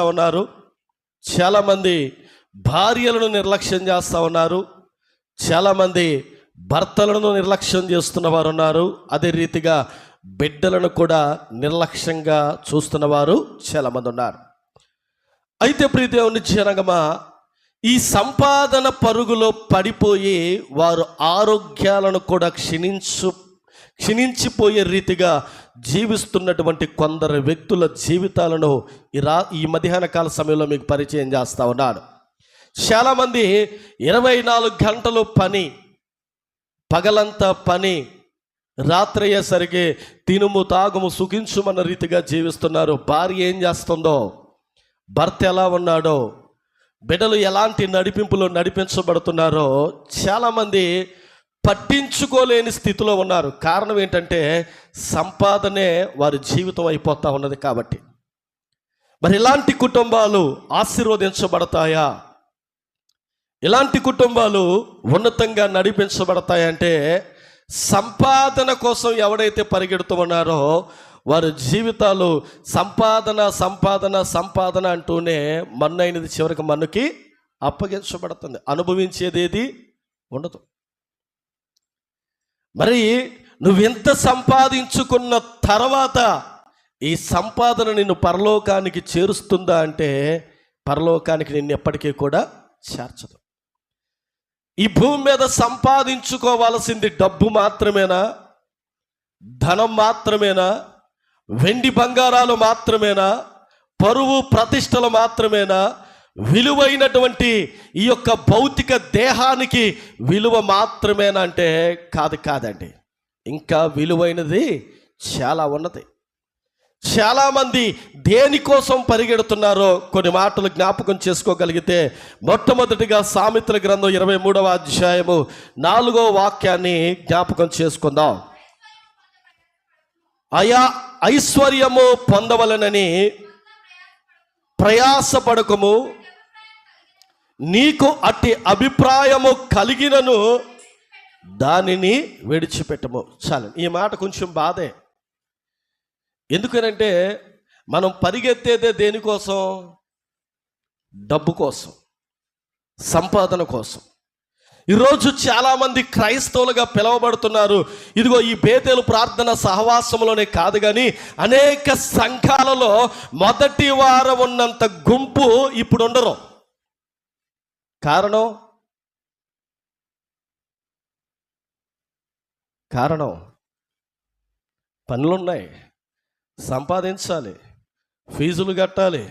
ఉన్నారు. చాలామంది భార్యలను నిర్లక్ష్యం చేస్తూ ఉన్నారు. చాలామంది భర్తలను నిర్లక్ష్యం చేస్తున్న వారు ఉన్నారు. అదే రీతిగా బిడ్డలను కూడా నిర్లక్ష్యంగా చూస్తున్న వారు చాలామంది ఉన్నారు. అయితే ప్రియ దేవుని జనగమా, ఈ సంపాదన పరుగులో పడిపోయి వారు ఆరోగ్యాలను కూడా క్షీణించిపోయే రీతిగా జీవిస్తున్నటువంటి కొందరు వ్యక్తుల జీవితాలను ఈ మధ్యాహ్న కాల సమయంలో మీకు పరిచయం చేస్తూ ఉన్నాను. చాలామంది 24 గంటలు పని, పగలంతా పని, రాత్రి అయ్యేసరికి తినుము తాగుము సుఖించుమన్న రీతిగా జీవిస్తున్నారు. భార్య ఏం చేస్తుందో, భర్త ఎలా ఉన్నాడో, బిడ్డలు ఎలాంటి నడిపింపులో నడిపించబడుతున్నారో చాలామంది పట్టించుకోలేని స్థితిలో ఉన్నారు. కారణం ఏంటంటే సంపాదనే వారి జీవితం అయిపోతూ ఉన్నది. కాబట్టి మరి ఇలాంటి కుటుంబాలు ఆశీర్వదించబడతాయా? ఇలాంటి కుటుంబాలు ఉన్నతంగా నడిపించబడతాయంటే సంపాదన కోసం ఎవడైతే పరిగెడుతూ ఉన్నారో వారి జీవితాలు సంపాదన సంపాదన సంపాదన అంటూనే మన్నైనది చివరికి మన్నుకి అప్పగించబడుతుంది. అనుభవించేదేది ఉండదు. మరి నువ్వెంత సంపాదించుకున్న తర్వాత ఈ సంపాదన నిన్ను పరలోకానికి చేరుస్తుందా అంటే పరలోకానికి నిన్ను ఎప్పటికీ కూడా చేర్చదు. ఈ భూమి మీద సంపాదించుకోవాల్సింది డబ్బు మాత్రమేనా? ధనం మాత్రమేనా? వెండి బంగారాలు మాత్రమేనా? పరువు ప్రతిష్టలు మాత్రమేనా? విలువైనటువంటి ఈ యొక్క భౌతిక దేహానికి విలువ మాత్రమేనా అంటే కాదండి. ఇంకా విలువైనది చాలా ఉన్నది. చాలామంది దేనికోసం పరిగెడుతున్నారో కొన్ని మాటలు జ్ఞాపకం చేసుకోగలిగితే, మొట్టమొదటిగా సామెతల గ్రంథం 23వ అధ్యాయము 4వ వాక్యాన్ని జ్ఞాపకం చేసుకుందాం. ఐశ్వర్యము పొందవలనని ప్రయాసపడకము, నీకు అట్టి అభిప్రాయము కలిగినను దానిని విడిచిపెట్టము. చాలు, ఈ మాట కొంచెం బాధే. ఎందుకనంటే మనం పరిగెత్తేదే దేనికోసం? డబ్బు కోసం, సంపాదన కోసం. ఈరోజు చాలామంది క్రైస్తవులుగా పిలువబడుతున్నారు. ఇదిగో ఈ బేతేలు ప్రార్థన సహవాసంలోనే కాదు కానీ అనేక సంఘాలలో మొదటి వారం ఉన్నంత గుంపు ఇప్పుడు ఉండరు. కారణం పనులున్నాయి, సంపాదించాలి, ఫీజులు కట్టాలి,